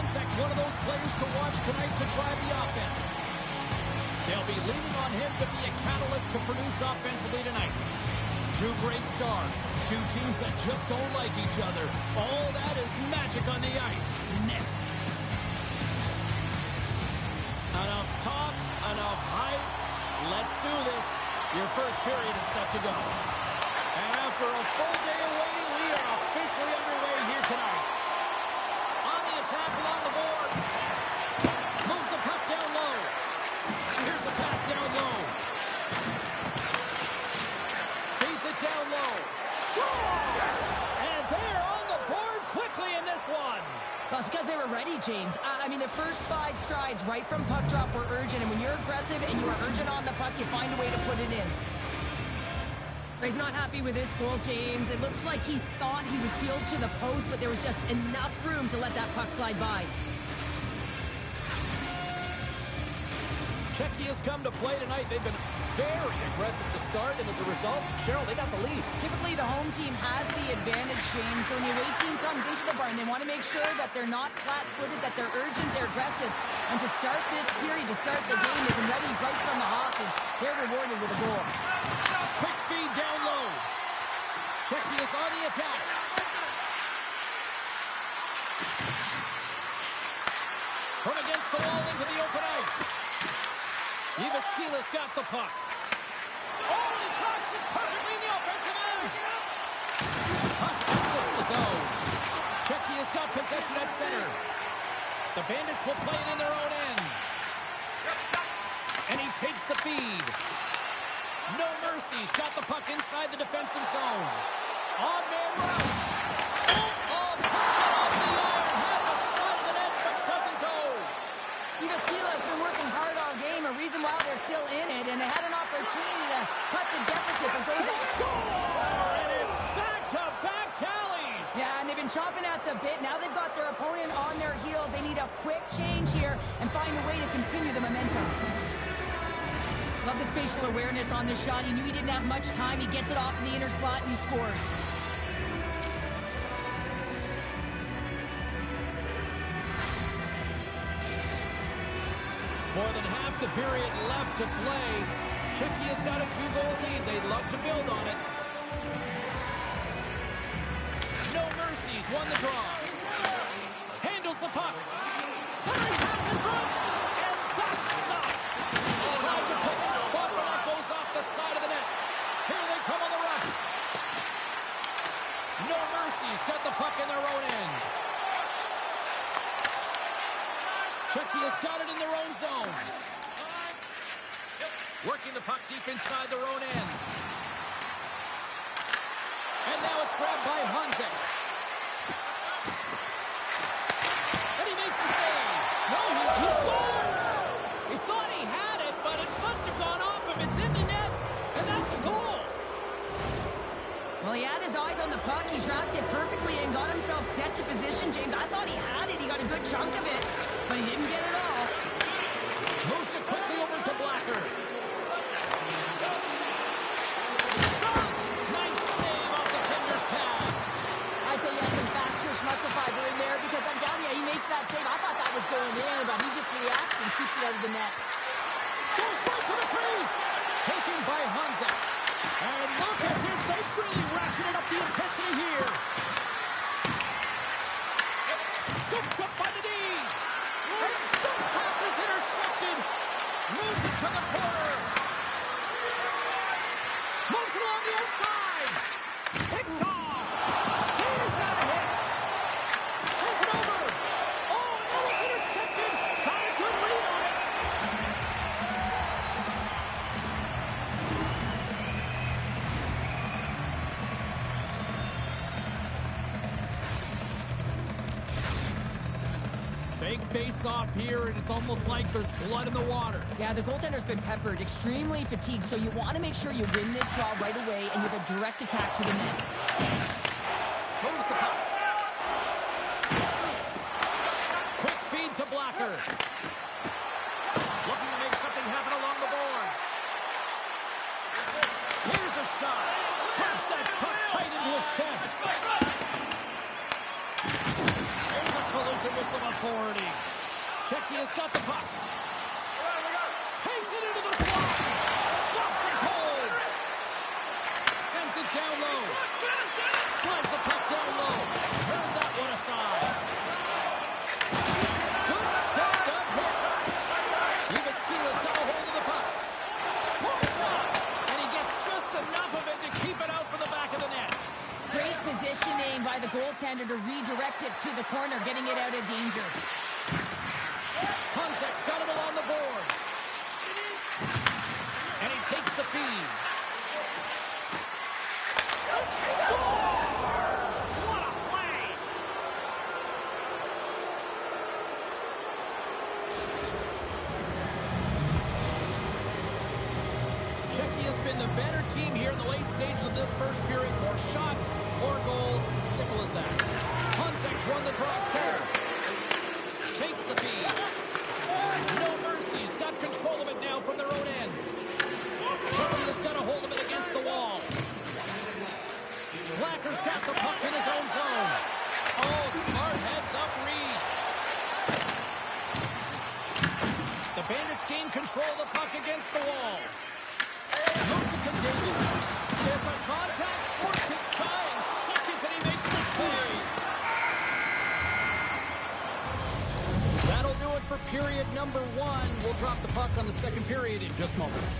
Honzek's one of those players to watch tonight to drive the offense. They'll be leaning on him to be a catalyst to produce offensively tonight. Two great stars, two teams that just don't like each other. All that is magic on the ice. Next. Enough talk, enough hype. Let's do this. Your first period is set to go. And after a full day of waiting, we are officially underway here tonight. On the attack along the boards. Moves the puck down low. Here's a pass down low. Feeds it down low. Scores! And they're on the board quickly in this one. Well, it's because they were ready, James. I mean, the first 5 strides right from puck drop were urgent, and when you're aggressive and you are urgent on the puck, you find a way to put it in. He's not happy with this goal, James. It looks like he thought he was sealed to the post, but there was just enough room to let that puck slide by. Czechia has come to play tonight. They've been very aggressive to start, and as a result, Cheryl, they got the lead. Typically, the home team has the advantage, James. So when the away team comes into the barn, they want to make sure that they're not flat-footed, that they're urgent, they're aggressive. And to start this period, to start the game, they've been ready right from the hop, and they're rewarded with a goal. Quick feed down low. Czechia's on the attack. From against the wall into the open ice. Ivaskila's got the puck. Oh, and he tracks it perfectly in the offensive end. Puck exits the zone. Czechia's got possession at center. The Bandits will play it in their own end. And he takes the feed. No mercy. He's got the puck inside the defensive zone. On man rush. Oh, puts it off the iron. Had the side of the net, but doesn't go. Ivaskila has been working hard all game, a reason why they're still in it, and they had an opportunity to cut the deficit, but goes off. Score! And it's back-to-back tallies. Yeah, and they've been chopping at the bit. Now they've got their opponent on their heel. They need a quick change here and find a way to continue the momentum. Love the spatial awareness on this shot. He knew he didn't have much time. He gets it off in the inner slot, and he scores. More than half the period left to play. Czechia's got a 2-goal lead. They'd love to build on it. No mercies. Won the draw. Handles the puck. Hurry, pass in front. And that's stopped. Tried to put the spot, but that goes off the side of the net. Here they come on the rush. No mercies. Got the puck in their own end. Czechia's got it in their own zone. Working the puck deep inside their own end. And now it's grabbed by Honzek. And he makes the save. No, he scores! He thought he had it, but it must have gone off him. It's in the net, and that's a goal. Well, he had his eyes on the puck. He tracked it perfectly and got himself set to position, James. I thought he had it. He got a good chunk of it, but he didn't get it all. Moves it quickly over to Blacker. Shot! Nice save off the tender's pad. I'd say yes, some fast twitch muscle fiber in there because I'm telling you, he makes that save. I thought that was going in, but he just reacts and shoots it out of the net. Goes right to the crease. Taken by Honzek. And look at this. They've really ratcheted up the intensity here. Scooped up by the D. And the pass is intercepted. Moves it to the corner. Moves it along the outside. Picked off. Here's that hit. Sends it over. Oh, that was intercepted. Got a good read on it. Big face-off here, and it's almost like there's blood in the water. Yeah, the goaltender's been peppered, extremely fatigued, so you want to make sure you win this draw right away and you have a direct attack to the net. Moves the puck. Quick feed to Blacker. Looking to make something happen along the boards. Here's a shot. Traps that puck tight into his chest. There's a collision it with some authority. Czechia's got the puck. Takes it into the slot. Stops it cold. Sends it down low. Slides the puck down low. Turned that one aside. Good stepped up hit. Yubaskila's got a hold of the puck. Full shot. And he gets just enough of it to keep it out for the back of the net. Great positioning by the goaltender to redirect it to the corner, getting it out of danger. Honzek's got it along the boards. And he takes the feed. Scores! What a play! Czechia's been the better team here in the late stages of this first period. More shots, more goals. Simple as that. Honzek's won the draw center. Takes the feed. No mercy. He's got control of it now from their own end. Czechia's got a hold of it against the wall. Blacker's got the puck in his own zone. Oh, smart heads up Reed. The Bandits gain control of the puck against the wall. Moves it to Daly. It's a contact sport. Dying seconds and he makes the save. That'll do it for period number 1. We'll drop the puck on the second period in just moments.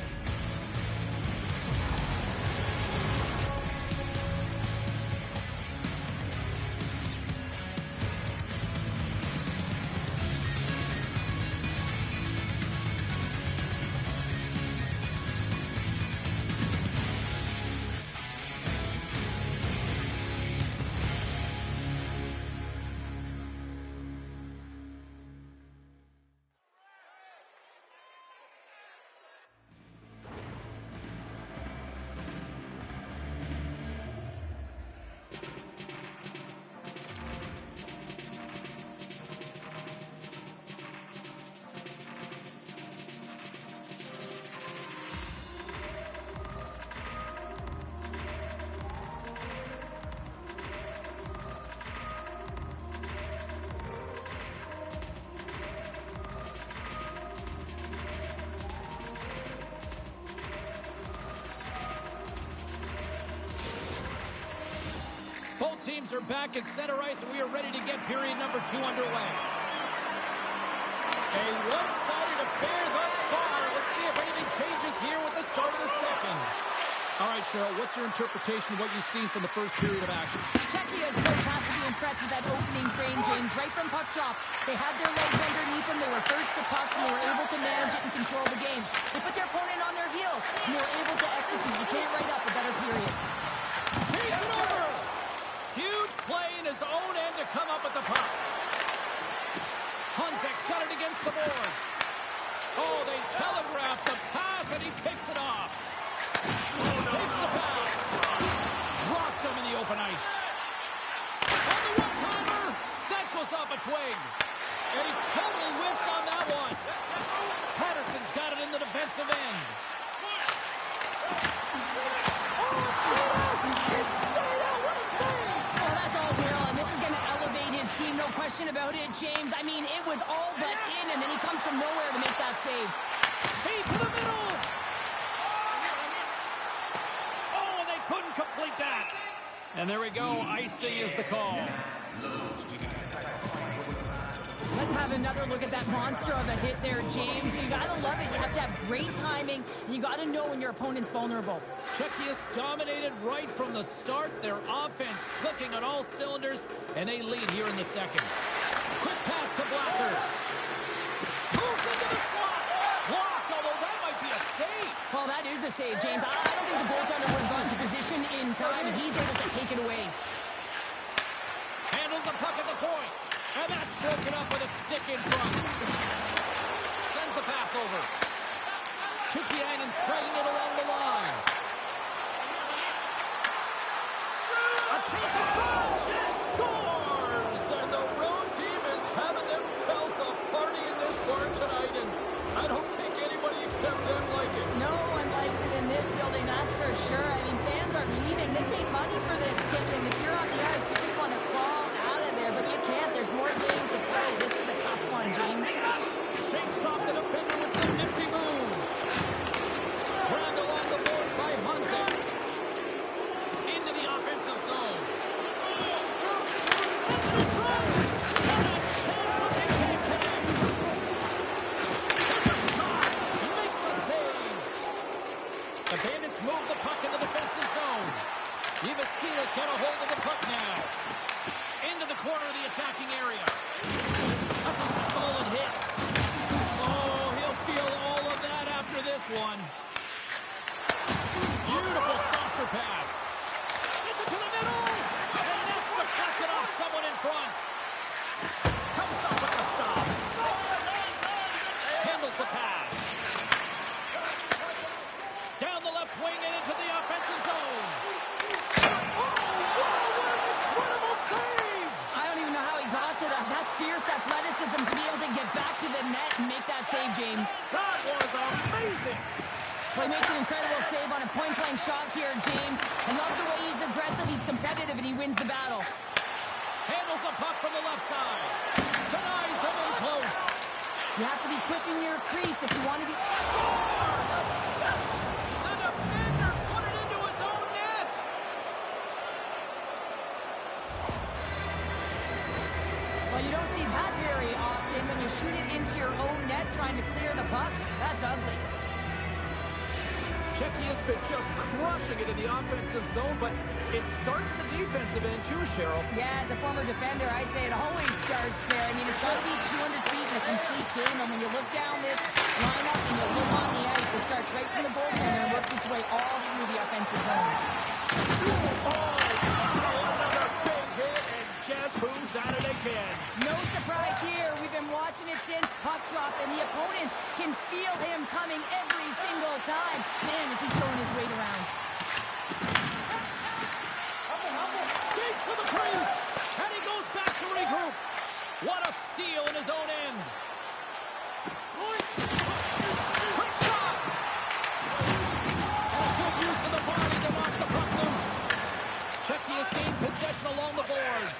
Both teams are back at center ice, and we are ready to get period number 2 underway. A one-sided affair thus far. Let's see if anything changes here with the start of the second. All right, Cheryl, what's your interpretation of what you've seen from the first period of action? Czechia's coach has to be impressed with that opening frame, James, right from puck drop. They had their legs underneath them. They were first to pucks, and they were able to manage it and control the game. They put their opponent on their heels, and they were able to execute. You can't write up a better period. Takes it over! Huge play in his own end to come up with the puck. Honzek's got it against the boards. Oh, they telegraphed the pass, and he picks it off. Takes the pass. Dropped him in the open ice. On the one-timer, that goes off a twig. And he totally whiffs on that one. Patterson's got it in the defensive end. Oh, it's stayed out! It's stayed out! What a save! Well, that's all Will, and this is going to elevate his team, no question about it, James. I mean, it was all but in, and then he comes from nowhere to make that save. Feed to the middle! Oh, and they couldn't complete that. And there we go. Icing is the call. Let's have another look at that monster of a hit there, James. You got to love it. You have to have great timing, and you got to know when your opponent's vulnerable. Czechia's dominated right from the start. Their offense clicking on all cylinders, and they lead here in the second. Quick pass to Blacker. Moves into the slot. Blocked, although that might be a save. Well, that is a save, James. I don't think the goaltender would have gone to position in time. He's able to take it away. Handles the puck at the point. And that's broken up with a stick in front. Sends the pass over. Tukiainen's trading it along the line. A chance in front. Scores! And the road team is having themselves a party in this barn tonight. And I don't think anybody except them like it. No one likes it in this building, that's for sure. I mean, fans are leaving. They paid money for this ticket. If you're on the ice, you just want to fall out of there. But you can't. There's more game to play. one, James. Shakes off the defender with some nifty moves. Grabbed along the boards by Hunter. Into the offensive zone. Sets it in front. Got a chance, but they can't connect. Here's a shot. Makes a save. The Bandits move the puck in the defensive zone. Ivaskilas got a hold of the puck now. Into the corner of the attacking area. That's a solid hit. Oh, he'll feel all of that after this one. Beautiful saucer pass. Sends it to the middle. And that's deflected off someone in front. Comes up with a stop. Handles the pass. Down the left wing and into the offensive zone. Oh, what an incredible save! I don't even know how he got to that. That's fierce athleticism to be able to get back to the net and make that save, James. That was amazing! Well, he makes an incredible save on a point-blank shot here, James. I love the way he's aggressive, he's competitive, and he wins the battle. Handles the puck from the left side. Denies him in close. You have to be quick in your crease if you want to be... Scores! The defender put it into his own net! Well, you don't see that very often when you shoot it into your own net trying to clear the puck. That's ugly. Kepi has been just crushing it in the offensive zone, but it starts at the defensive end too, Cheryl. Yeah, as a former defender, I'd say it always starts there. I mean, it's got to be 200 feet in a complete game, and when you look down this lineup and you look on the ice, it starts right from the goaltender and works its way all through the offensive zone. Oh, another big hit, and guess who's at it again? No surprise here. We've been watching it since puck drop, and the opponent can feel him coming every single time. Man, is he throwing his weight around. Skates to the crease, and he goes back to regroup. What a steal in his own end. Quick shot. And a good use of the body to knock the puck loose. Kepi has gained possession along the boards.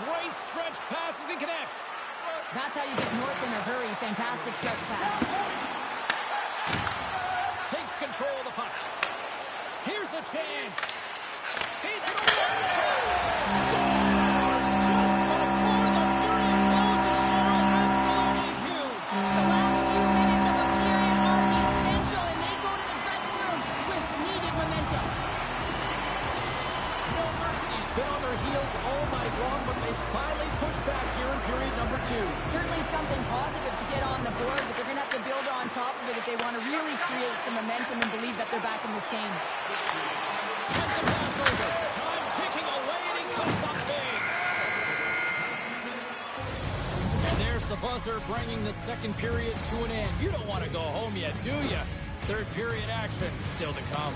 Great stretch passes and connects. That's how you get north in a hurry. Fantastic stretch pass. Takes control of the puck. Here's a chance. Feeds it away. Scores just before the period closes. Cheryl, absolutely huge. The last few minutes of a period are essential, and they go to the dressing room with needed momentum. No mercy's been on their heels all night long, but they finally push back here in period number 2. Certainly something positive to get on the board, but they're going to have to build on top of it if they want to really create some momentum and believe that they're back in this game. Sends a pass over. Time ticking away, and he comes up big. And there's the buzzer, bringing the second period to an end. You don't want to go home yet, do you? Third period action still to come.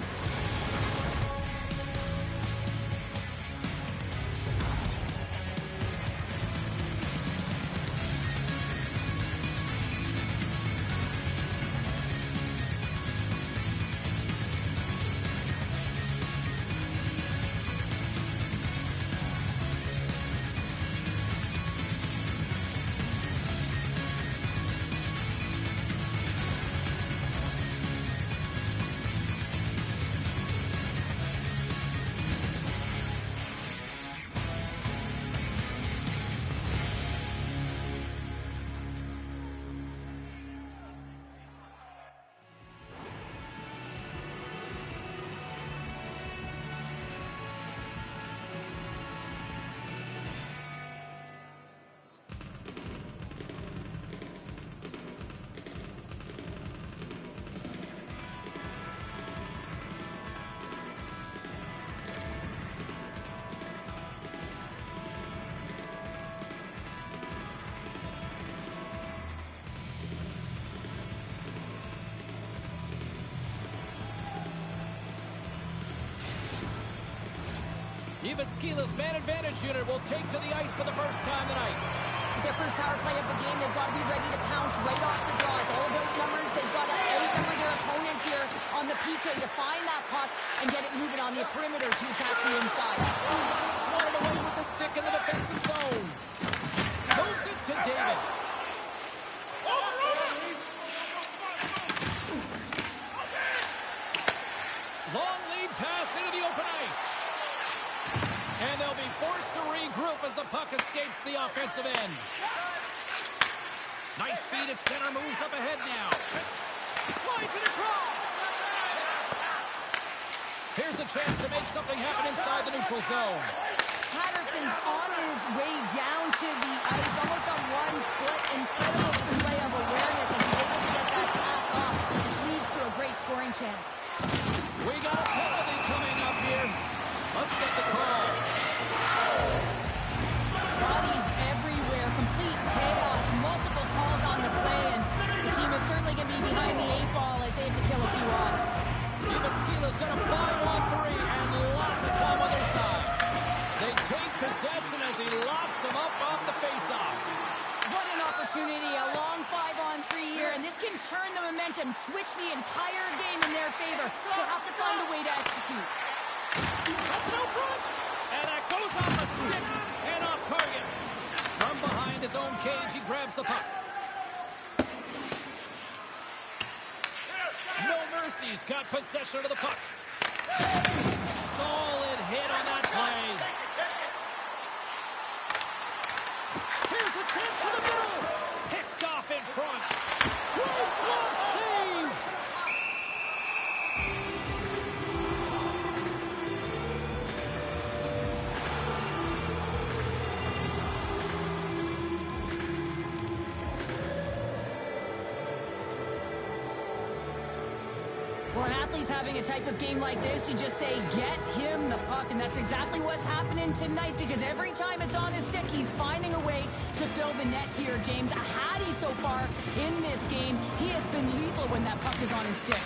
Ivaskilas' man advantage unit will take to the ice for the first time tonight. Their first power play of the game, they've got to be ready to pounce right off the draw. It's all about numbers. They've got to outnumber their opponent here on the PK to find that puck and get it moving on the perimeter to attack the inside. Swatted away with the stick in the defensive zone. Moves it to David. offensive end. Nice feed at center, moves up ahead now. Slides it across. Here's a chance to make something happen inside the neutral zone. Patterson's on his way down to the ice, almost on 1 foot. Incredible display of awareness as he's able to get that pass off, which leads to a great scoring chance. We got a penalty coming up here. Let's get the call. Bodies everywhere, complete chaos, multiple calls on the play, and the team is certainly going to be behind the 8 ball as they have to kill a few off. Umaskila's got a 5-on-3 and lots of time on their side. They take possession as he locks them up off the faceoff. What an opportunity, a long 5-on-3 here, and this can turn the momentum, switch the entire game in their favor. They'll have to find a way to execute. That's no front, and that goes off a stick and off target. From behind his own cage, he grabs the puck. No Mercy's got possession of the puck. Solid hit on that play. Here's a chance to the middle. Picked off in front. Great glove save. For an athlete's having a type of game like this, you just say, get him the puck, and that's exactly what's happening tonight, because every time it's on his stick, he's finding a way to fill the net here, James. A Hattie so far in this game. He has been lethal when that puck is on his stick.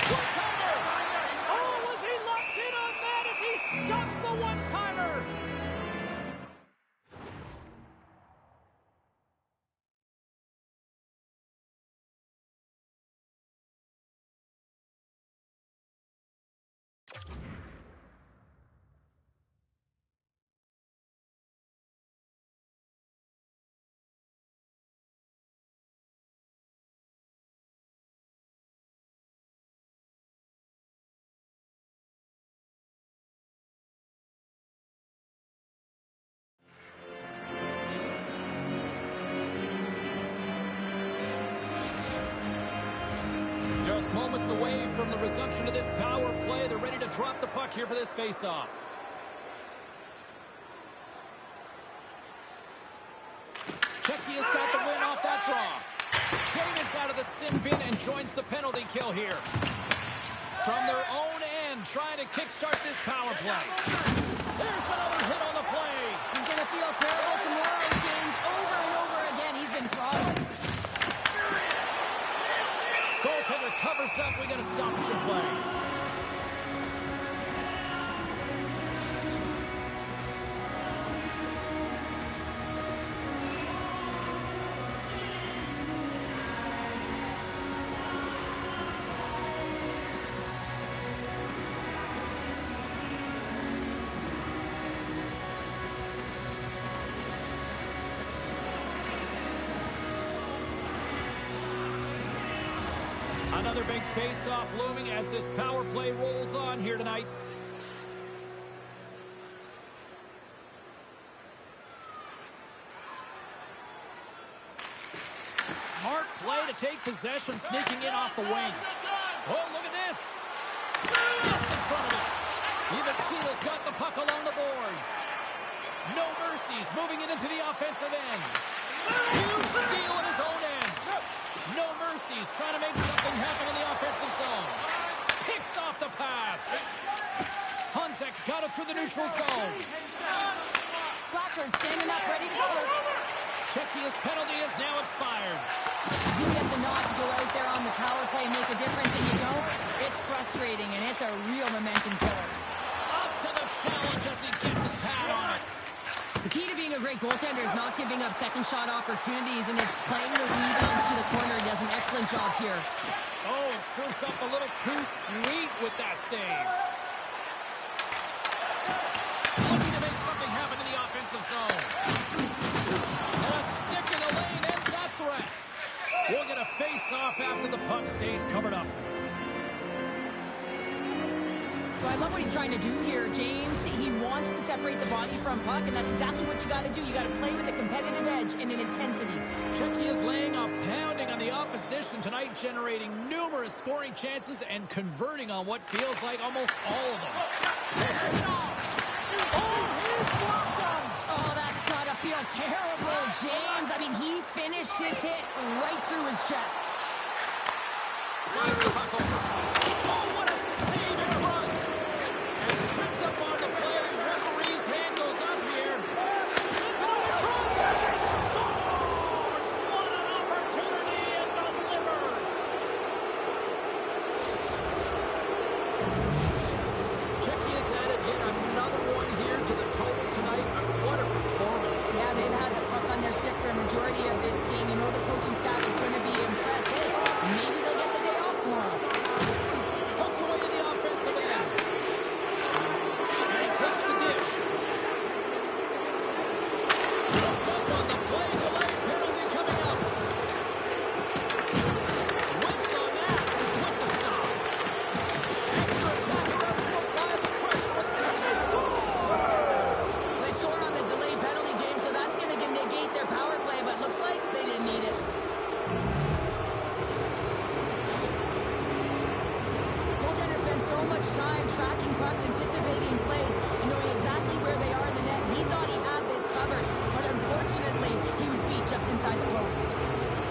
One-timer! Oh, was he locked in on that as he stuffs the one-timer? Just moments away from the resumption of this power play. They're ready to drop the puck here for this face-off. Kecky has got the win off that draw. David's out of the sin bin and joins the penalty kill here. From their own end, trying to kickstart this power play. There's another hit on the play. He's going to feel terrible tomorrow, James. Over and over again, he's been throttled. Goaltender covers up. We got a stoppage in play. Another big face-off looming as this power play rolls on here tonight. Smart play to take possession, sneaking in off the wing. Oh, look at this. Gets in front of it. Umaskila's got the puck along the boards. No Mercies, moving it into the offensive end. Huge steal in his own end. No Mercies, trying to make something happen in the offensive zone. Picks off the pass. Honzek's got it through the neutral zone. Blackford standing up, ready to go. Keckia's penalty is now expired. You get the nod to go out there on the power play and make a difference, and you don't. It's frustrating, and it's a real momentum killer. Up to the challenge as he gets his pad on it. The key to being a great goaltender is not giving up second shot opportunities, and it's playing the rebounds to the corner. He does an excellent job here. Oh, serves up a little too sweet with that save. Looking to make something happen in the offensive zone. And a stick in the lane ends that threat. We'll get a face-off after the puck stays covered up. So I love what he's trying to do here, James. He wants to separate the body from puck, and that's exactly what you got to do. You got to play with a competitive edge and an intensity. Czechia is laying a pounding on the opposition tonight, generating numerous scoring chances and converting on what feels like almost all of them. Oh, that's got to feel terrible, James. I mean, he finished his hit right through his chest. Slides the puck over. Oh, what a save in front. And tripped up on the play. Referee's hand goes up here. Sends it up in front. And scores! What an opportunity and delivers. Czechia's added yet another one here to the total tonight. What a performance. Yeah, they've had the puck on their stick for a majority of this game. You know the coaching staff is going to be impressed. Hey, maybe they'll get the day off tomorrow. Poked away in the offensive end. And he takes the dish. Hooked up on the play. Delay penalty coming up. Whiffs on that. With the stop. Extra attacker up to apply the pressure. And they score! They score on the delay penalty, James, so that's going to negate their power play, but looks like they didn't need it. Goaltenders spend so much time tracking pucks, anticipating plays, and knowing exactly where they are in the net. He thought he had this covered, but unfortunately, he was beat just inside the post.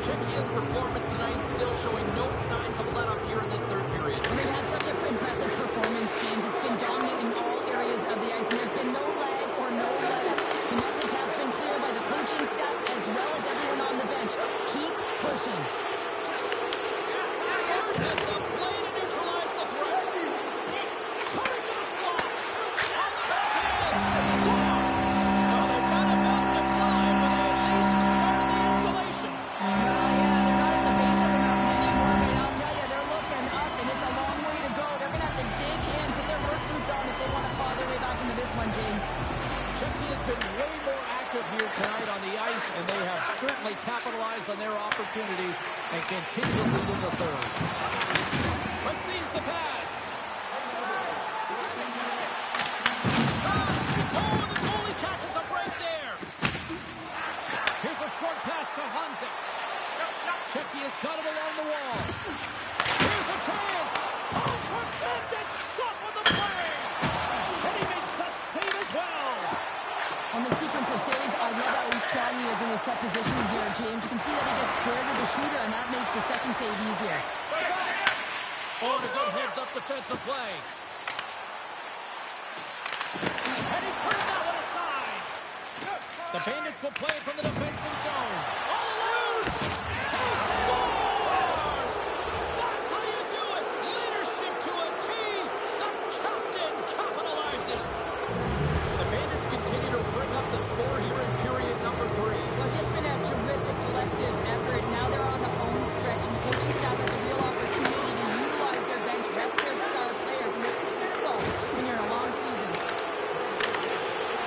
Czechia's performance tonight still showing no signs of let up here in this third period. Well, they've had such an impressive performance, James. It's been dominant in all areas of the ice, and there's been no lag or no let-up. The message has been clear by the coaching staff as well as everyone on the bench. Keep pushing. Slurd heads up, play to neutralize the threat. Coming to the slot. On the backhand. Scores! Well, they've got a mountain to climb, but they at least started the escalation. Yeah, they're not at the base of the mountain anymore, but I'll tell you, they're looking up, and it's a long way to go. They're going to have to dig in, put their work boots on if they want to claw their way back into this one, James. Czechia's been way more active here tonight on the ice, and they have certainly capitalized on their opportunities and continue to lead in the third. Receives the pass. Oh, the goalie catches up right there. Here's a short pass to Hanzik. Czechia's got it along the wall. Here's a chance. Oh, tremendous stop on the play. And he makes that save as well. On the sequence of saves, I love how strong he is in his set position here, James. You can see that he gets square to the shooter, and that makes the second save easier. Oh, and a good heads-up defensive play. And he put that one aside. The Bandits will play it from the defensive zone. All alone. He scores! That's how you do it. Leadership to a T. The captain capitalizes. The Bandits continue to bring up the score here in period number 3. Well, it's just been a terrific collective effort. Now they're on the home stretch, and the coaching staff has a real opportunity to utilize their bench, rest their star players, and this is critical when you're in a long season.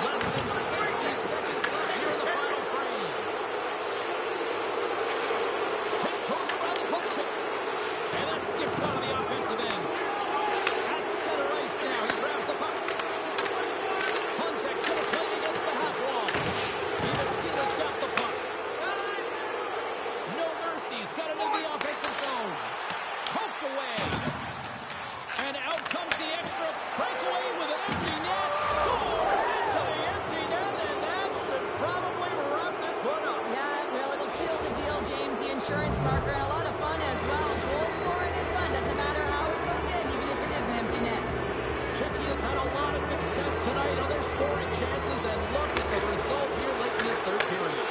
Less than 60 seconds left here in the final frame. Tiptoes around the puck chip. And that skips out of the offensive end. At center ice now. He grabs the puck. Hunzek's going to play it against the half wall. Ivaskila's got the puck. No mercy. He's got it into the offensive zone. Poked away. And out comes the extra breakaway with an empty net. Scores into the empty net, and that should probably wrap this one up. Yeah, well, it'll seal the deal, James. The insurance marker, and a lot of fun as well. Goal scoring is fun. Doesn't matter how it goes in, even if it is an empty net. Czechia's had a lot of success tonight on their scoring chances, and look at the result here late in this third period.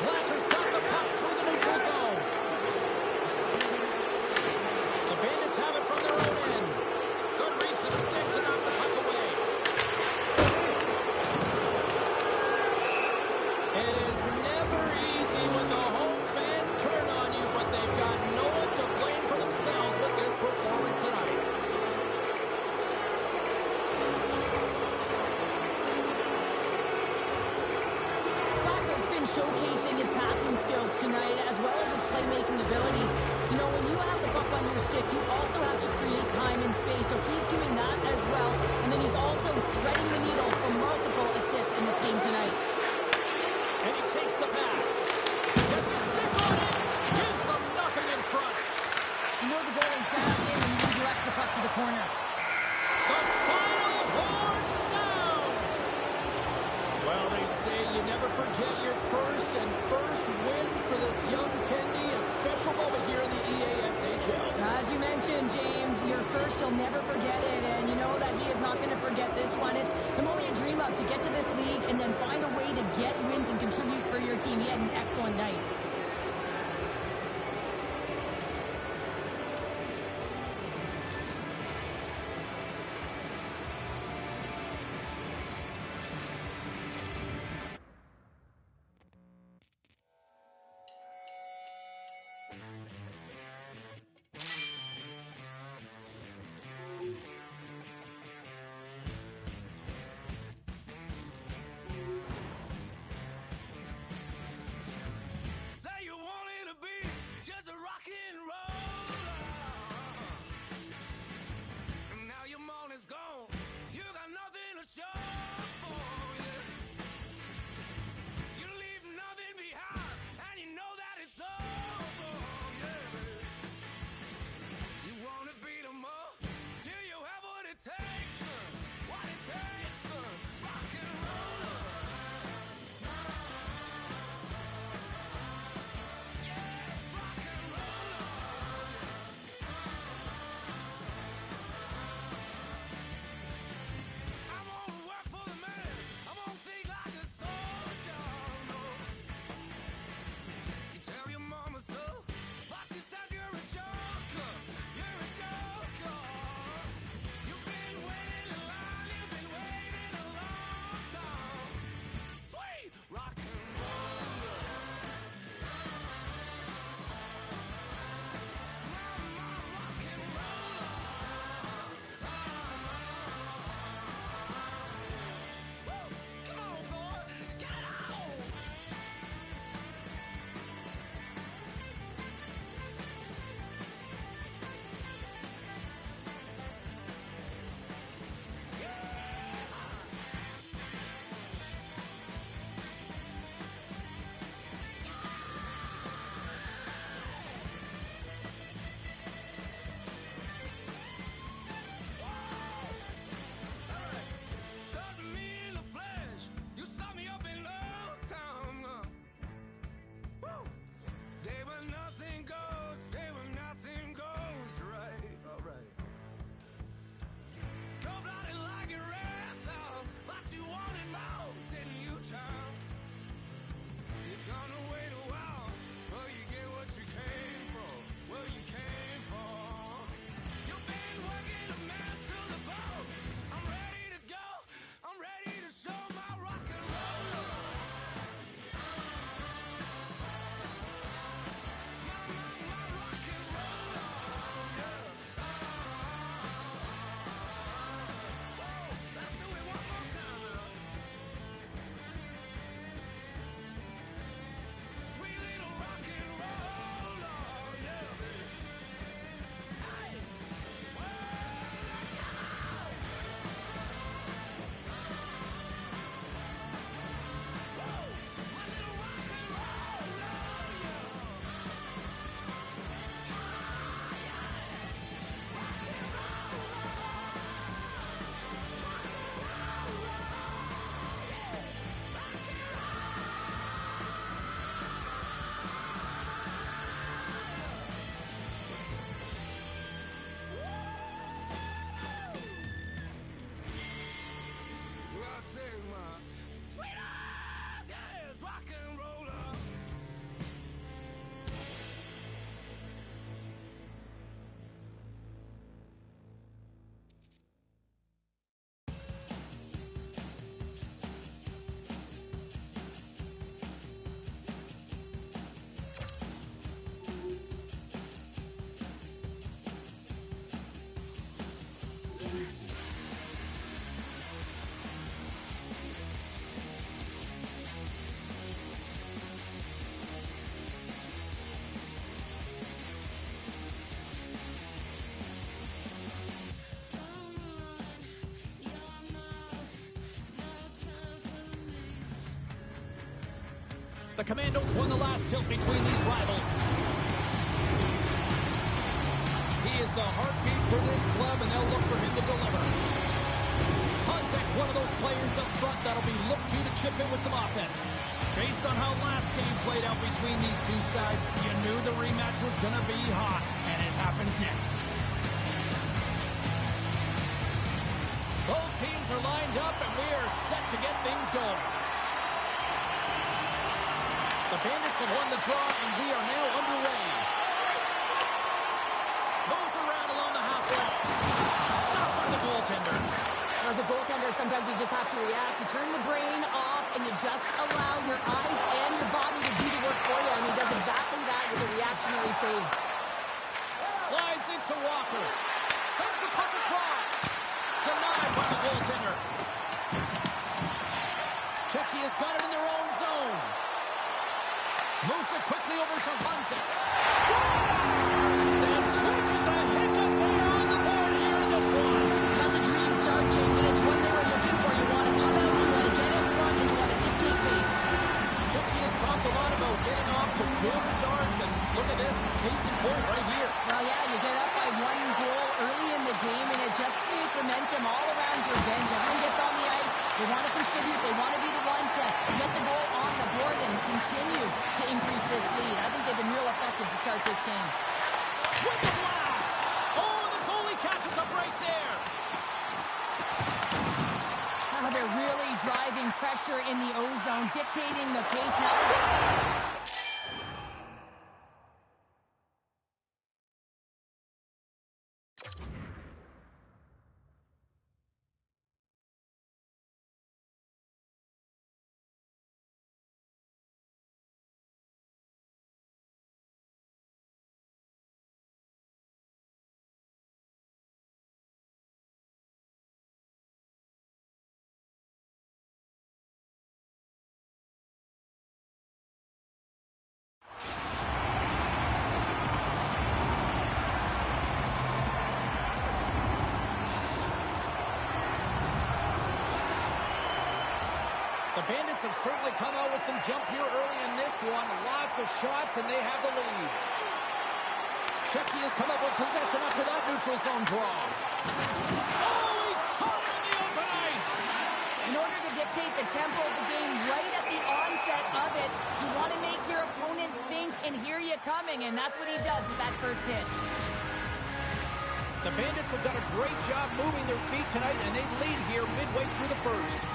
Blanchard's got the puck through the neutral zone. The Bandits have it from their own end. Good reach to the stick to knock the puck away. It is never easy when the home fans turn on you, but they've got no one to blame for themselves with this performance tonight. Flacco's been showcasing his passing skills tonight as well as his playmaking abilities. You know, when you have the puck on your stick, you also have to create time and space. So he's doing that as well. And then he's also threading the needle for multiple assists in this game tonight. And he takes the pass. Gets his stick on it. Gives them nothing in front. You know the goalie's down in and he redirects the puck to the corner. The final horn sounds. Well, they say you never forget your first win for this young Tendy. A special moment here in the EASHL. As you mentioned, James, your first, you'll never forget it. And you know that he is not going to forget this one. It's the moment you dream of to get to this league and then find a way to get wins and contribute for your team. He had an excellent night. The Commandos won the last tilt between these rivals. He is the heartbeat for this club, and they'll look for him to deliver. Honzek's one of those players up front that'll be looked to chip in with some offense. Based on how last game played out between these two sides, you knew the rematch was going to be hot, and it happens next. Both teams are lined up, and we are set to get things going. The Bandits have won the draw, and we are now underway. Moves around along the half wall. Stopped by the goaltender. As a goaltender, sometimes you just have to react. You turn the brain off, and you just allow your eyes and your body to do the work for you, and he does exactly that with a reactionary save. Slides into Walker. Sends the puck across. Denied by the goaltender. Czechia has got it in their own zone. Moves it quickly over to Honzek. Scores! And quick as a hiccup there on the board here in this one. That's a dream start, James, and it's one they were looking for. You want to come out, you want to get in front, and you want to dictate pace. Czechia has talked a lot about getting off to good starts, and look at this, case in point right here. Well, yeah, you get up by 1 goal early in the game, and it just creates momentum all around your bench. Everyone gets on the ice. They want to contribute. They want to be the one to get the goal on the board and continue to increase this lead. I think they've been real effective to start this game. With the blast! Oh, the goalie catches up right there. They're really driving pressure in the O-zone, dictating the pace now. The Bandits have certainly come out with some jump here early in this one. Lots of shots, and they have the lead. Czechia has come up with possession after that neutral zone draw. Oh, he caught it in the open ice! In order to dictate the tempo of the game right at the onset of it, you want to make your opponent think and hear you coming, and that's what he does with that first hit. The Bandits have done a great job moving their feet tonight, and they lead here midway through the first.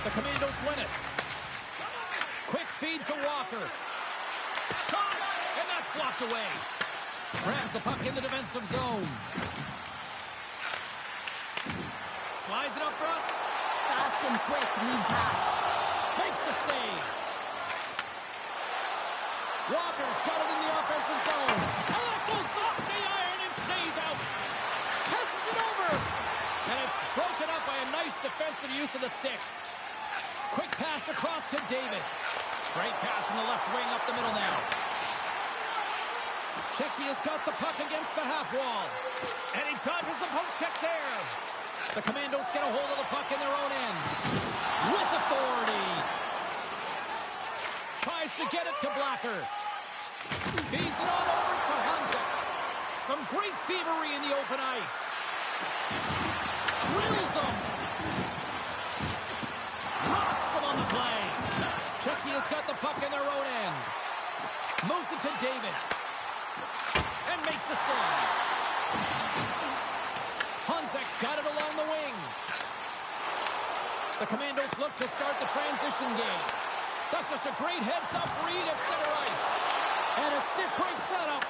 The Commandos win it. Quick feed to Walker. Shot! And that's blocked away. Grabs the puck in the defensive zone. Slides it up front. Fast and quick lead pass. Makes the save. Walker's got it in the offensive zone. And that goes off the iron and stays out. Passes it over. And it's broken up by a nice defensive use of the stick. Quick pass across to David. Great pass from the left wing up the middle now. Czechia's got the puck against the half wall. And he dodges the poke check there. The Commandos get a hold of the puck in their own end. With authority. Tries to get it to Blacker. Feeds it on over to Honzek. Some great thievery in the open ice. Drills them. Rocks them on the play. Czechia's got the puck in their own end. Moves it to David. And makes the save. Honzek's got it along the wing. The Commandos look to start the transition game. That's just a great heads-up read at center ice. And a stick break setup.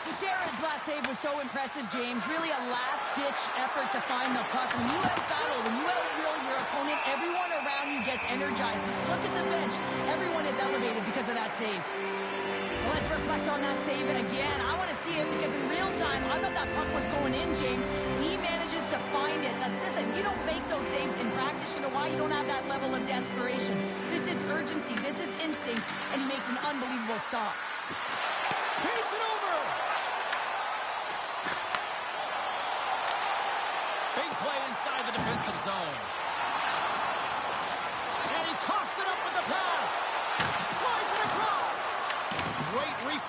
Sharon's last save was so impressive, James. Really a last-ditch effort to find the puck. When you out-battle, when you out-will your opponent, everyone around you gets energized. Just look at the bench. Everyone is elevated because of that save. Well, let's reflect on that save again. I want to see it because in real time, I thought that puck was going in, James. He manages to find it. Now, listen, you don't make those saves in practice. You know why? You don't have that level of desperation. This is urgency. This is instincts. And he makes an unbelievable stop. Feeds it over. Big play inside the defensive zone. And he coughs it up with the pass.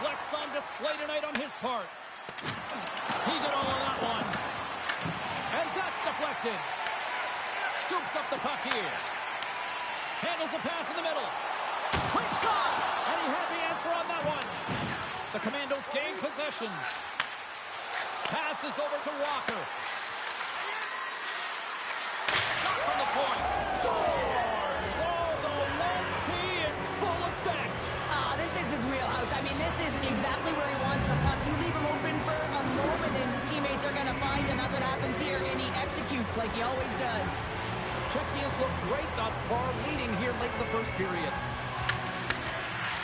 Flex on display tonight on his part. He did all of that one. And that's deflected. Scoops up the puck here. Handles the pass in the middle. Quick shot! And he had the answer on that one. The Commandos gain possession. Passes over to Walker. Shot from the point. Scores! Oh, the 1T in full effect. This is his wheelhouse. I mean, this is exactly where he wants the puck. You leave him open for a moment and his teammates are going to find him. That's what happens here, and he executes like he always does. Czechia has looked great thus far, leading here late in the first period.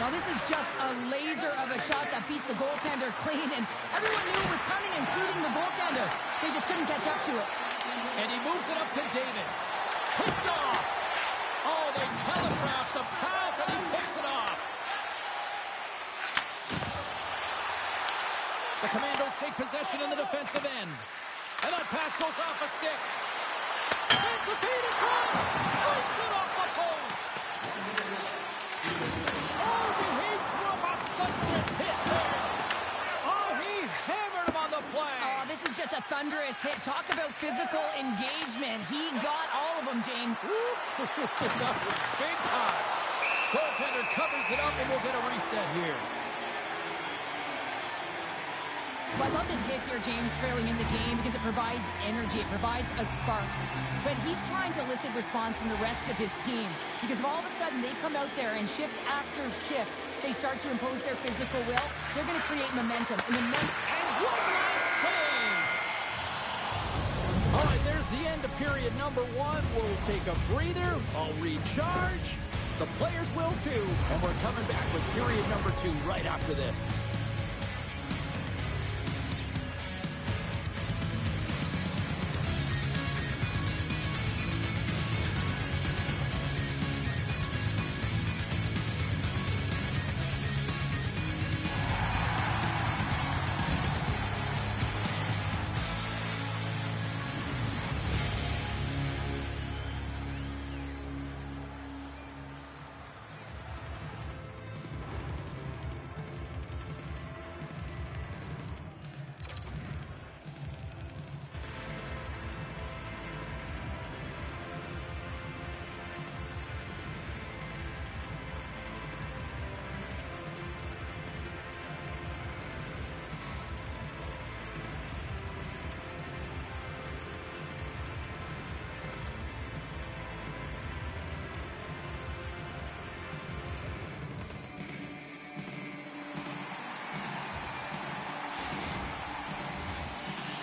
Now, this is just a laser of a shot that beats the goaltender clean, and everyone knew it was coming, including the goaltender. They just couldn't catch up to it. And he moves it up to David. Picked off. Oh, they telegraphed the pass, and he picks it off. The Commandos take possession in the defensive end. And that pass goes off a stick. Sends the feed in front. Breaks it off the post. Oh, he drew up a thunderous hit there. Oh, he hammered him on the play. Oh, this is just a thunderous hit. Talk about physical engagement. He got all of them, James. That was big time. Goaltender covers it up, and we'll get a reset here. Well, I love this hit here, James, trailing in the game because it provides energy. It provides a spark. But he's trying to elicit response from the rest of his team because if all of a sudden they come out there and shift after shift, they start to impose their physical will, they're going to create momentum. And what a save! All right, there's the end of period number one. We'll take a breather. I'll recharge. The players will too. And we're coming back with period number two right after this.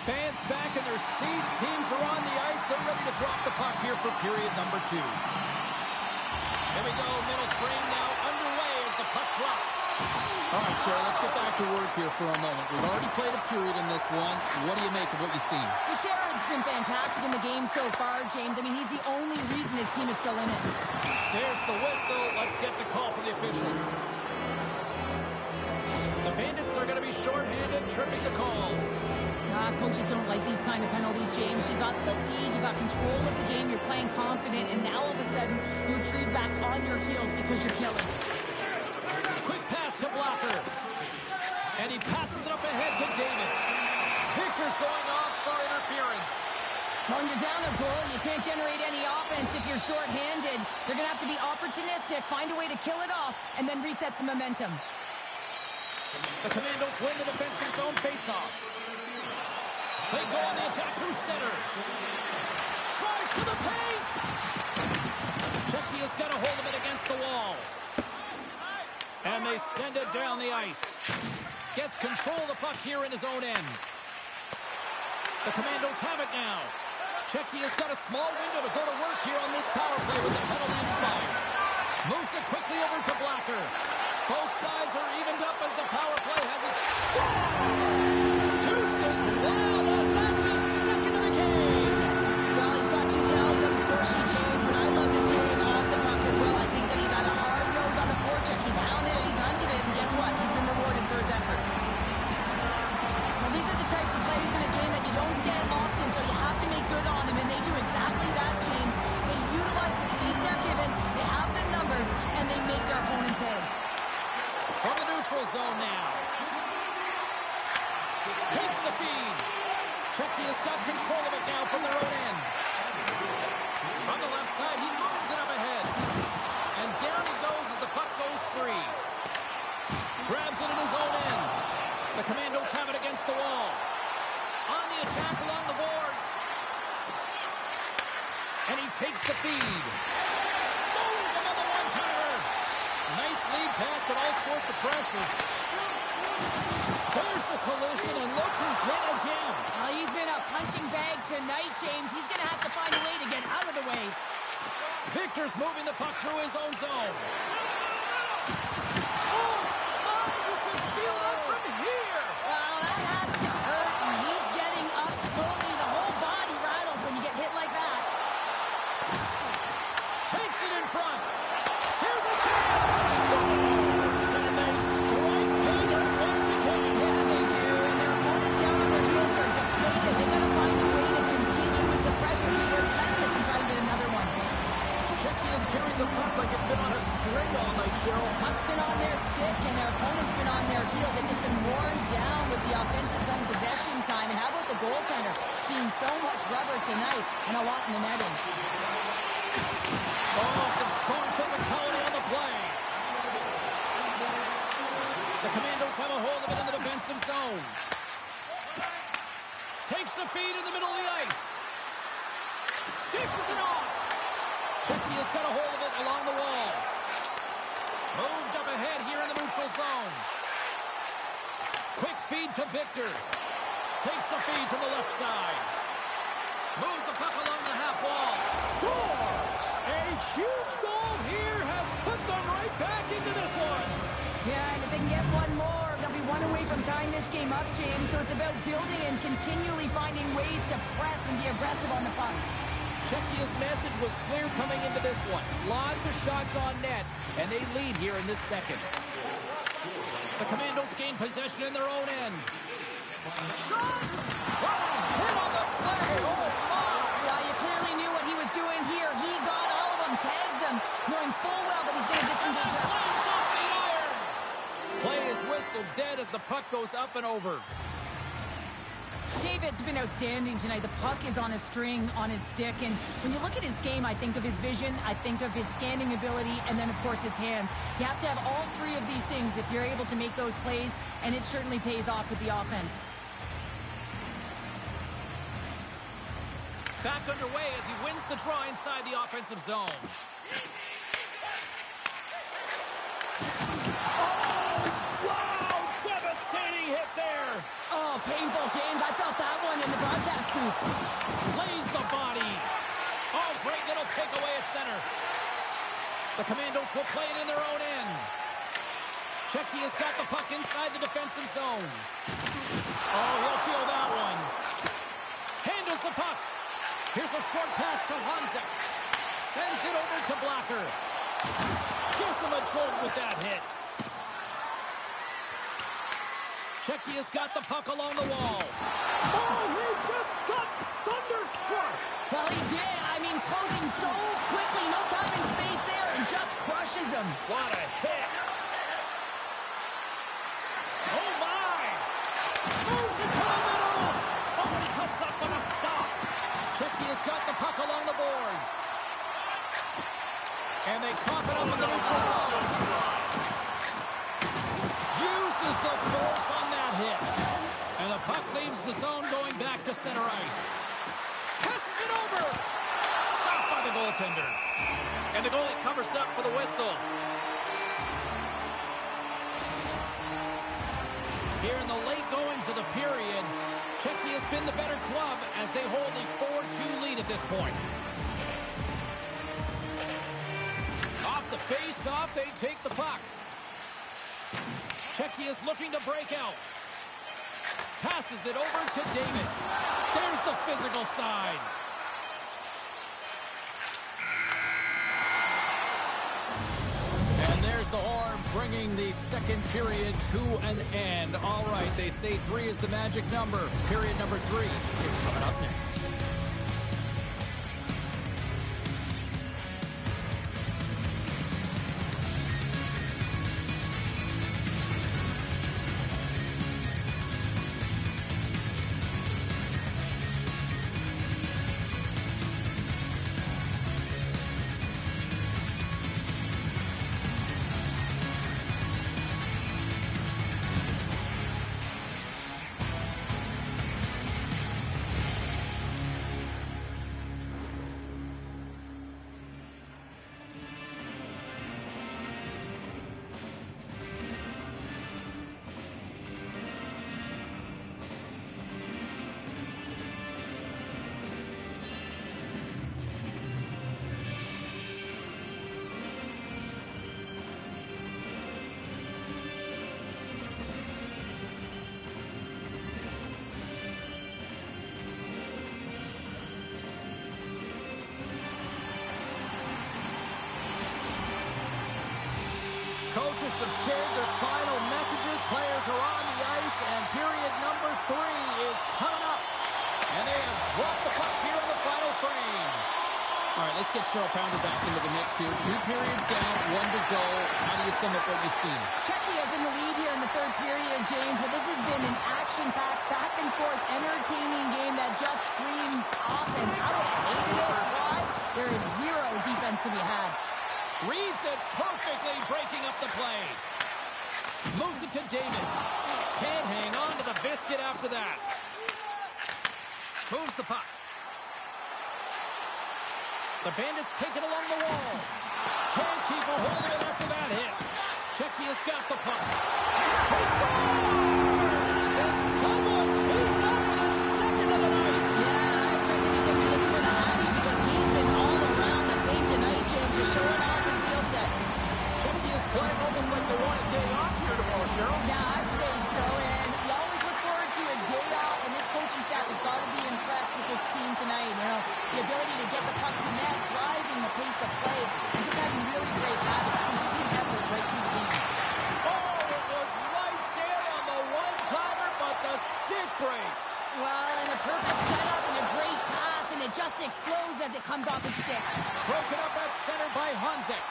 Fans back in their seats. Teams are on the ice. They're ready to drop the puck here for period number two. Here we go. Middle frame now underway as the puck drops. All right, Cheryl, let's get back to work here for a moment. We've already played a period in this one. What do you make of what you've seen? well, Sharon's been fantastic in the game so far, James. I mean, he's the only reason his team is still in it. There's the whistle. Let's get the call from the officials. The Bandits are going to be shorthanded, tripping the call. Coaches don't like these kind of penalties, James. You got the lead, you got control of the game, you're playing confident, and now all of a sudden you retrieve back on your heels because you're killing. Quick pass to Blocker. And he passes it up ahead to David. Pictures going off for interference. When you're down a goal, you can't generate any offense if you're shorthanded. They're going to have to be opportunistic, find a way to kill it off, and then reset the momentum. The Commandos win the defensive zone faceoff. They go on the attack through center. Drives to the paint. Czechia's got a hold of it against the wall. And they send it down the ice. Gets control of the puck here in his own end. The Commandos have it now. Czechia's got a small window to go to work here on this power play with the penalty expired. Moves it quickly over to Blocker. Both sides are evened up as the power play has its scores! Deuces! Wow, that's his second of the game! Well, he's got 2 talents on the score sheet, James, but I love this game off the puck as well. I think that he's had a hard nose on the forecheck. He's hounded it, he's hunted it, and guess what? He's been rewarded for his efforts. Well, these are the types of plays in a game that you don't get often, so you have to make good on them, and they do exactly that, James. They utilize the space they're given, they have the numbers, and they make their opponent pay. From the neutral zone now. impressive. There's the collision, and look who's hit again. Well, he's been a punching bag tonight, James. He's going to have to find a way to get out of the way. Victor's moving the puck through his own zone. Oh, my, you can feel that from here. Well, that has to hurt, and he's getting up slowly. The whole body rattles when you get hit like that. Takes it in front. Here's a chance. Scores! And they strike pay dirt once again. Yeah, they do, and their opponents down on their heels are deflated. They got to find a way to continue with the pressure, be relentless, and try and get another one. Czechia has carried the puck like it's been on a string all night, Cheryl. Puck's been on their stick, and their opponent's been on their heels. They've just been worn down with the offensive zone possession time. And how about the goaltender? Seeing so much rubber tonight and a lot in the netting. Oh, some strong physicality on the play. The Commandos have a hold of it in the defensive zone. Takes the feed in the middle of the ice. Dishes it off. Czechia's got a hold of it along the wall. Moved up ahead here in the neutral zone. Quick feed to Victor. Takes the feed to the left side. Moves the puck along the half wall. Scores! A huge goal here has put them right back into this one. Yeah, and if they can get one more, they'll be one away from tying this game up, James. So it's about building and continually finding ways to press and be aggressive on the puck. Czechia's message was clear coming into this one. Lots of shots on net, and they lead here in this second. The Commandos gain possession in their own end. Shot! Oh, hit on the play! Oh, my! Yeah, you clearly knew what he was doing here. He got all of them, tags them, knowing full well that he's going to disengage that. Flames off the iron! Play is whistled dead as the puck goes up and over. David's been outstanding tonight. The puck is on a string, on his stick, and when you look at his game, I think of his vision, I think of his scanning ability, and then, of course, his hands. You have to have all three of these things if you're able to make those plays, and it certainly pays off with the offense. Back underway as he wins the draw inside the offensive zone. Hit there. Oh, painful, James. I felt that one in the broadcast booth. Lays the body. Oh, great little takeaway at center. The Commandos will play it in their own end. Czechia's got the puck inside the defensive zone. Oh, he'll feel that one. Handles the puck. Here's a short pass to Hanzek. Sends it over to Blacker. Gives him a jolt with that hit. Czechia's got the puck along the wall. Oh, he just got thunderstruck. Well, he did. I mean, closing so quickly. No time and space there, and just crushes him. What a hit. Oh, my. Moves it to the middle. Oh, he comes up with a stop. Czechia's got the puck along the boards. And they cough it up in the neutral zone. Uses the force on that hit. And the puck leaves the zone going back to center ice. Passes it over. Stopped by the goaltender. And the goalie covers up for the whistle. Here in the late goings of the period, Czechia's been the better club as they hold a 4-2 lead at this point. Off the face-off, they take the puck. Czechia's looking to break out. Passes it over to David. There's the physical side. And there's the horn bringing the second period to an end. All right, they say 3 is the magic number. Period number 3 is coming up next. Coaches have shared their final messages. Players are on the ice, and period number 3 is coming up. And they have dropped the puck here in the final frame. All right, let's get Cheryl Pounder back into the mix here. 2 periods down, 1 to go. How do you sum up what you've seen? Czechia is in the lead here in the third period, James, but this has been an action-packed, back-and-forth, entertaining game that just screams offense. I would have hated it. Why? There is zero defense to be had. Reads it perfectly, breaking up the play. Moves it to David. Can't hang on to the biscuit after that. Moves the puck. The Bandits take it along the wall. Can't keep a hold of it after that hit. Czechia's got the puck. He scores! And someone's moved up for the second of the night. Yeah, I expected he's going to be looking for the Hattie because he's been all around the paint tonight, James, just showing off his skill set. Czechia's playing almost like they want a day off here tomorrow, Cheryl. Yeah, I'd say so, and you always look forward to a day off, and this coaching staff has got to be impressed with this team tonight. You know, the ability to get the puck to net, driving the pace of play, and just having really great habits, consistent effort right through the game. Oh, it was right there on the one-timer, but the stick breaks. Well, and a perfect setup and a great pass, and it just explodes as it comes off his stick. Broken up at center by Hanzek.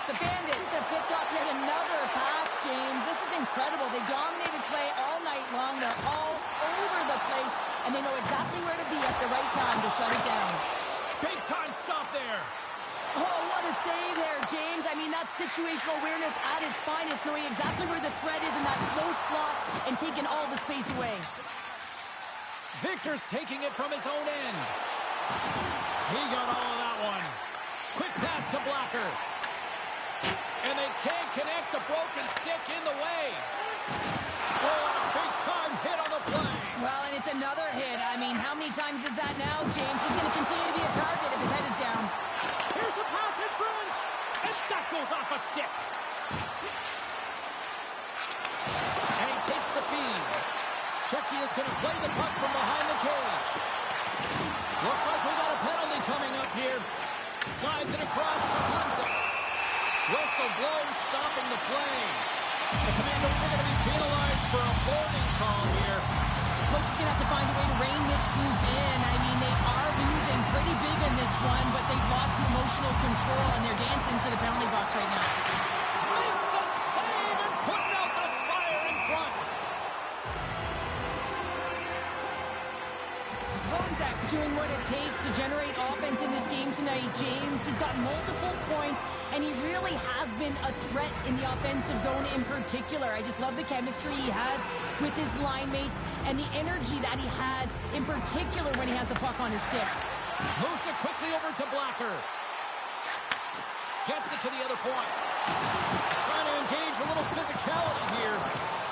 The Bandits have picked up yet another pass, James. This is incredible. They dominated play all night long. They're all over the place, and they know exactly where to be at the right time to shut it down. Big time stop there. Oh, what a save there, James. I mean, that's situational awareness at its finest, knowing exactly where the threat is in that slow slot and taking all the space away. Victor's taking it from his own end. He got all of that one. Quick pass to Blacker. And they can't connect, the broken stick in the way. Oh, a big-time hit on the play. Well, and it's another hit. I mean, how many times is that now, James? He's going to continue to be a target if his head is down. Here's a pass in front. And that goes off a stick. And he takes the feed. Czechia's going to play the puck from behind the cage. Looks like we got a penalty coming up here. Slides it across to Hansen. Whistle blows, stopping the play. The Commandos are going to be penalized for a boarding call here. Coach is going to have to find a way to rein this group in. I mean, they are losing pretty big in this one, but they've lost emotional control, and they're dancing to the penalty box right now. Makes the save and putting out the fire in front. Gonzak's doing what it takes to generate offense in this game tonight, James. He's got multiple points, and he really has been a threat in the offensive zone in particular. I just love the chemistry he has with his line mates and the energy that he has, in particular when he has the puck on his stick. Moves it quickly over to Blacker. Gets it to the other point. Trying to engage a little physicality here.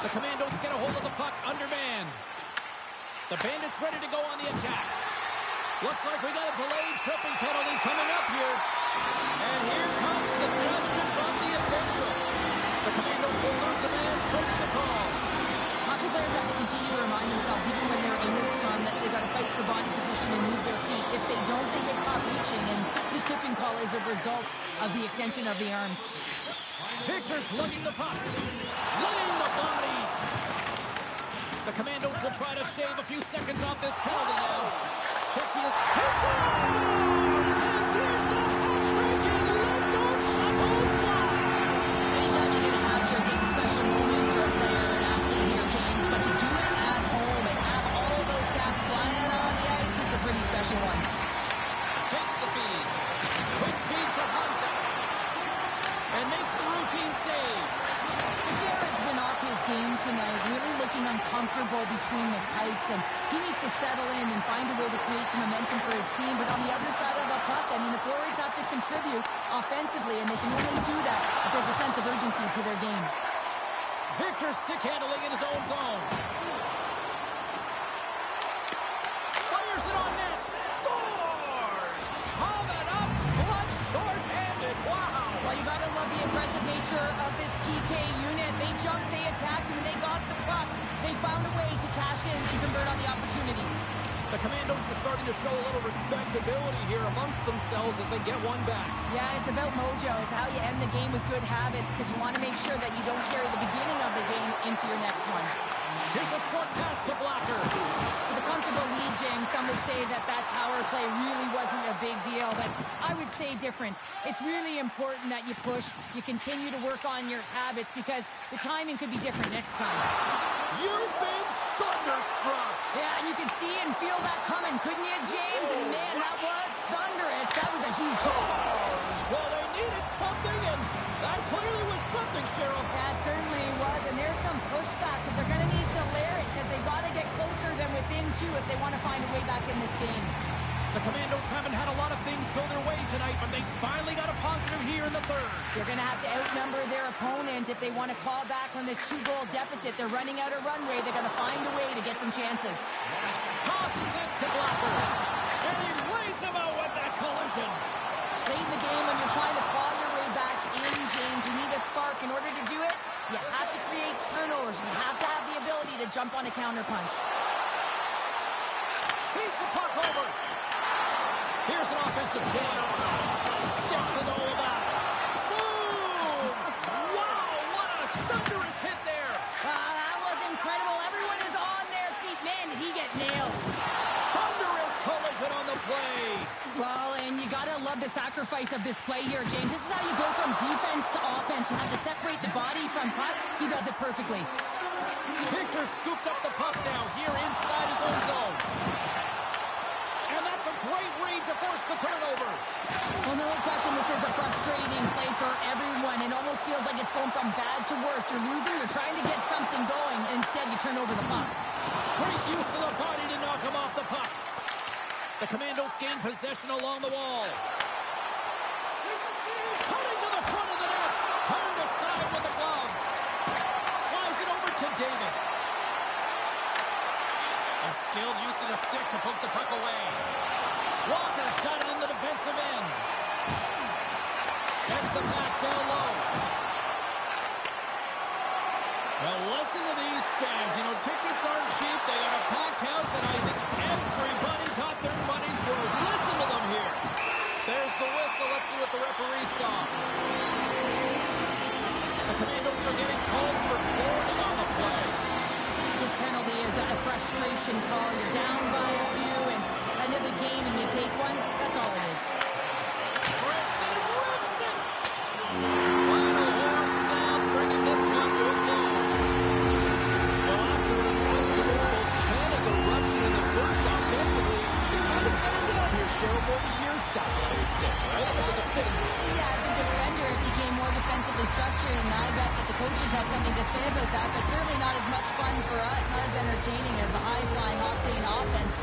The Commandos get a hold of the puck undermanned. The Bandits ready to go on the attack. Looks like we got a delayed tripping penalty coming up here. And here comes the judgment from the official. The Commandos will lose a man, tripping the call. Hockey players have to continue to remind themselves, even when they're in the scrum, that they've got to fight for body position and move their feet. If they don't, they get caught reaching, and this tripping call is a result of the extension of the arms. Victor's lugging the puck. Laying the body. The Commandos will try to shave a few seconds off this penalty now. Czechia's scores! And there's the hat-trick, and let those shovels fly! Anytime you get a hat-trick, it's a special moment for a player or an athlete here, James. But to do it at home and have all of those caps flying out on the ice, it's a pretty special one. Takes the feed. Quick feed to Hansen. And makes the routine save. Jared's been off his game tonight, really looking uncomfortable between the pipes, and he needs to settle in and find a way to create some momentum for his team. But on the other side of the puck, I mean, the forwards have to contribute offensively, and they can only do that if there's a sense of urgency to their game. Victor stick handling in his own zone. Fires it on net. Scores! Coming up, clutch, short-handed. Wow! Well, you got to love the aggressive nature of this PK unit. They jumped, they attacked him, and they got the puck. They found a way to cash in and convert on the opportunity. The Commandos are starting to show a little respectability here amongst themselves as they get one back. Yeah, it's about mojo. It's how you end the game with good habits because you want to make sure that you don't carry the beginning of the game into your next one. Here's a short pass to Blocker. With a comfortable lead, James, some would say that power play really wasn't a big deal, but I would say different. It's really important that you push, you continue to work on your habits because the timing could be different next time. You've been thunderstruck. Yeah, you could see and feel that coming, couldn't you, James? And man, that was thunderous. That was a huge charge. Well, they needed something, and that clearly was something, Cheryl. That certainly was, and there's some pushback, but they're going to need to layer it because they've got to get closer than within two if they want to find a way back in this game. The Commandos haven't had a lot of things go their way tonight, but they finally got a positive here in the third. They're going to have to outnumber their opponent if they want to claw back from this 2-goal deficit. They're running out of runway. They're going to find a way to get some chances. Tosses it to Blocker, and he lays him out with that collision. Late in the game, when you're trying to claw your way back in, James, you need a spark. In order to do it, you have to create turnovers. You have to have the ability to jump on a counterpunch. Beats the puck over. Here's an offensive chance. Sticks and all of that. Boom! Wow, what a thunderous hit there. That was incredible. Everyone is on their feet. Man, did he get nailed. Thunderous collision on the play. Well, and you got to love the sacrifice of this play here, James. This is how you go from defense to offense. You have to separate the body from puck. He does it perfectly. Victor scooped up the puck now here inside his own zone. And that's a great read to force the turnover. Well, no question, this is a frustrating play for everyone. It almost feels like it's going from bad to worse. You're losing, you're trying to get something going. Instead, you turn over the puck. Great use of the body to knock him off the puck. The Commandos gain possession along the wall. Cutting to the front of the net. Turned aside with the glove. Slides it over to David. A skilled use of the stick to poke the puck away. Walker's got it in the defensive end. Sends the pass down low. Well, listen to these fans. You know, tickets aren't cheap. They got a packed house, and I think everybody got their money's worth. Listen to them here. There's the whistle. Let's see what the referee saw. The Commandos are getting called for boarding on the play. This penalty is a frustration call. You're down by a few, and end of the game, and you take one. That's all it is. Rips it. Final horn sounds, bringing this one to a close. Well, after an absolute volcanic eruption in the first offensively, it kind of settled down here, Cheryl, more to your style, I would say, right? As a defender. Yeah, as a defender, it became more defensively structured, and I bet that the coaches had something to say about that, but certainly not as much fun for us, not as entertaining as the high-flying octane offense.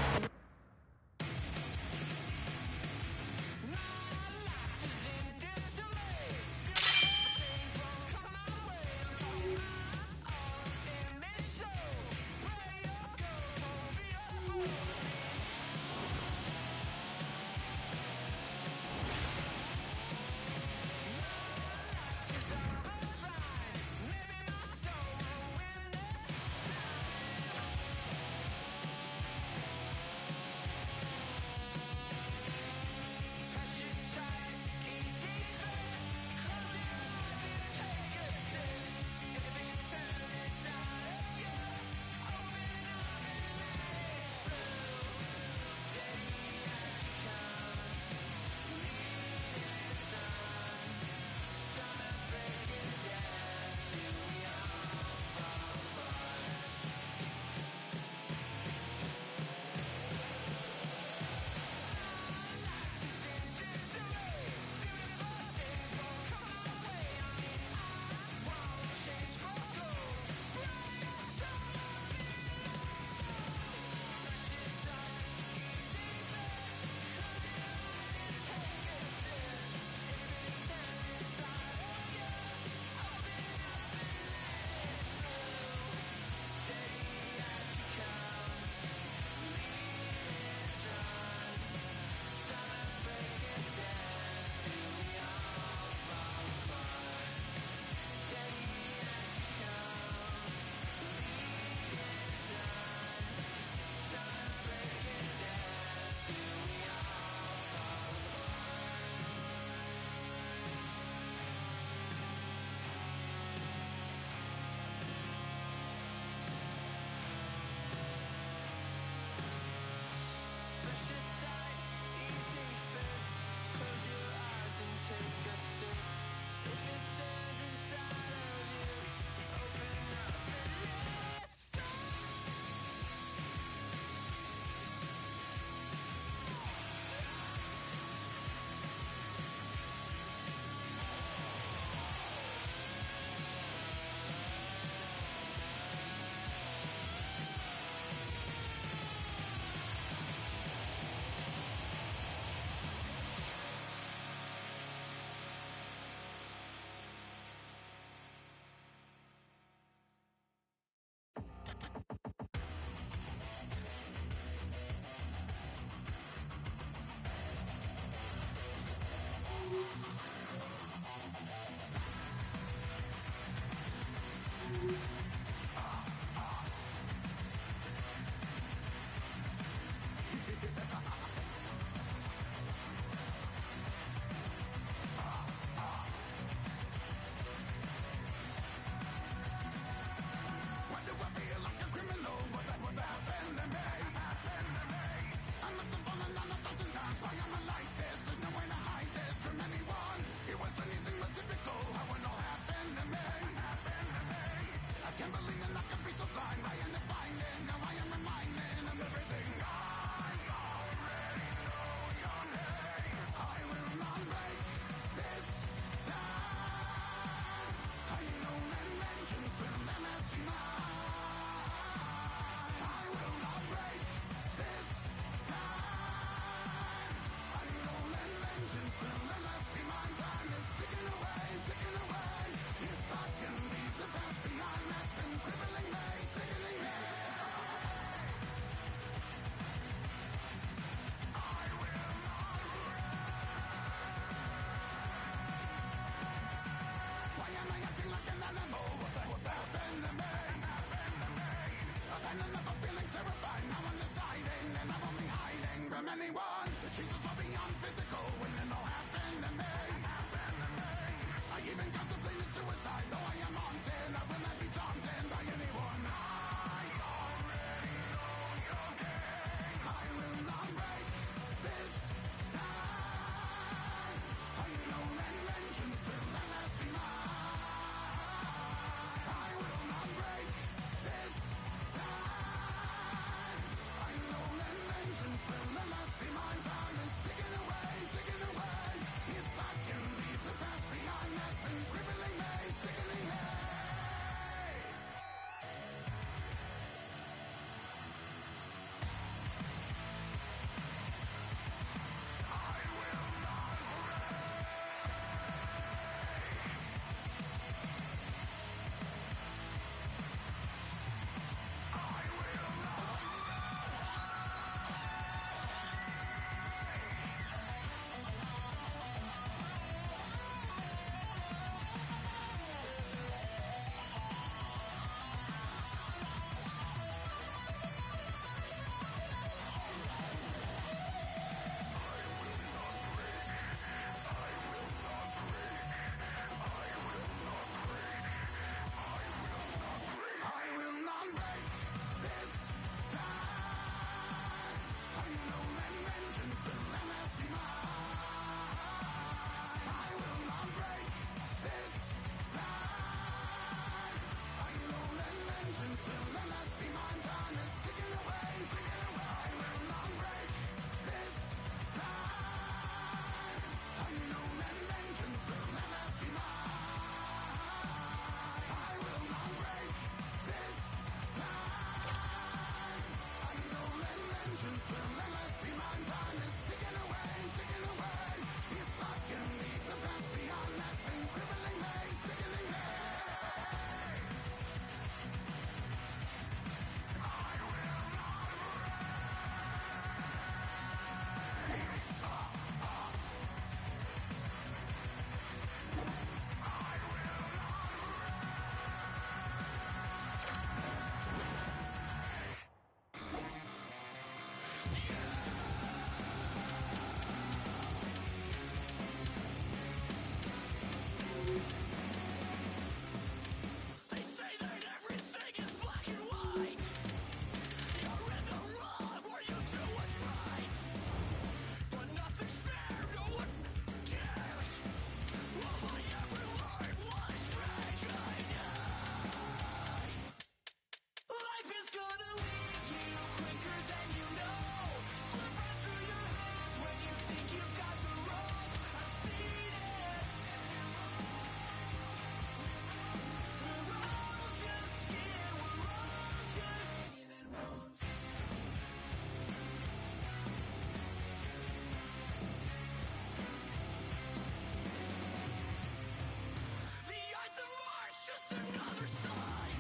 another side.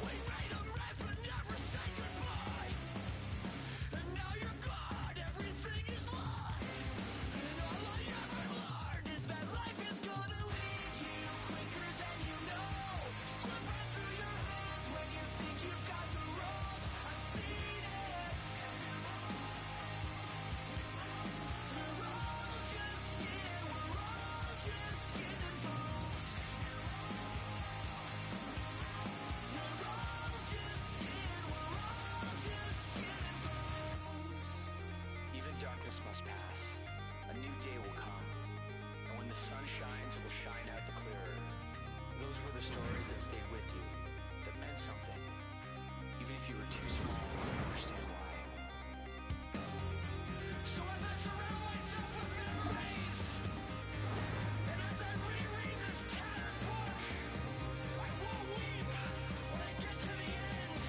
We made amends but never said goodbye. And now you're gone, everything is lost. And all I ever learned is that life is gonna leave you quicker than you know. Slip right through your hands when you think you've got the ropes. I've seen it. We're all just skin, we're all just skin and bones. We're all just skin, we're all just skin and bones. Even darkness must pass. A new day will come. And when the sun shines, it will shine out the clearer. Those were the stories that stayed with you, that meant something. Even if you were too small to understand why. So as I surround myself with memories, and as I reread this tattered book, I won't weep when I get to the end.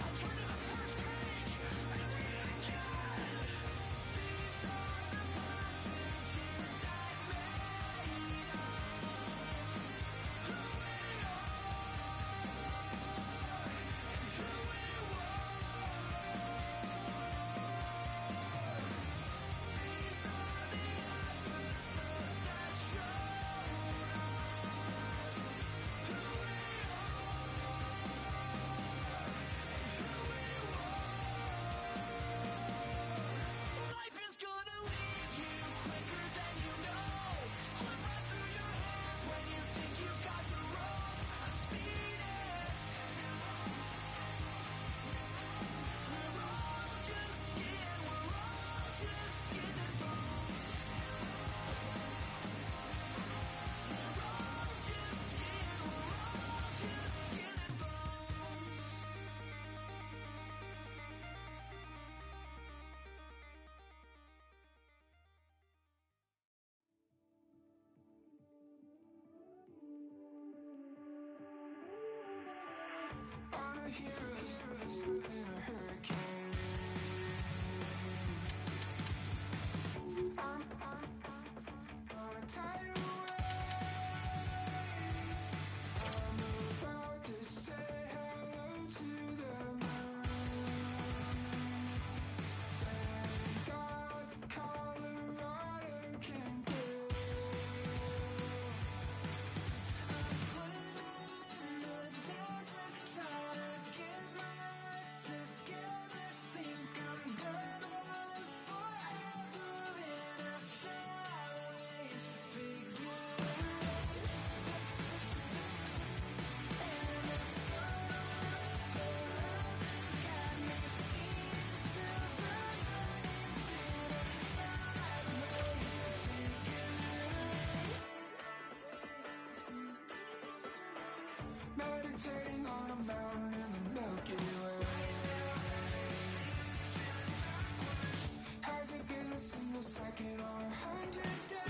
I'll turn to the first page and read it again. These are the passages that made us who we are and who we were. These are the episodes that showed us who we are and who we were. Life is gonna leave you quicker than you know. Slip right through your hands when you think you've got the rope. I've seen it. We're all just skin, we're all just skin and bones. We're all just skin, we're all just skin and bones. On a hero's in a hurricane. On a tidal wave. I'm about to say hello to the moon. Thank God Colorado can go. I'm swimming in the desert, trying to get my life together. Think I'm gonna live forever in a sideways figure eight. And the sun on the horizon got me seeing silver linings in a sideways figure eight. Meditating on a mountain in the Milky Way. Has it been a single second or 100 days?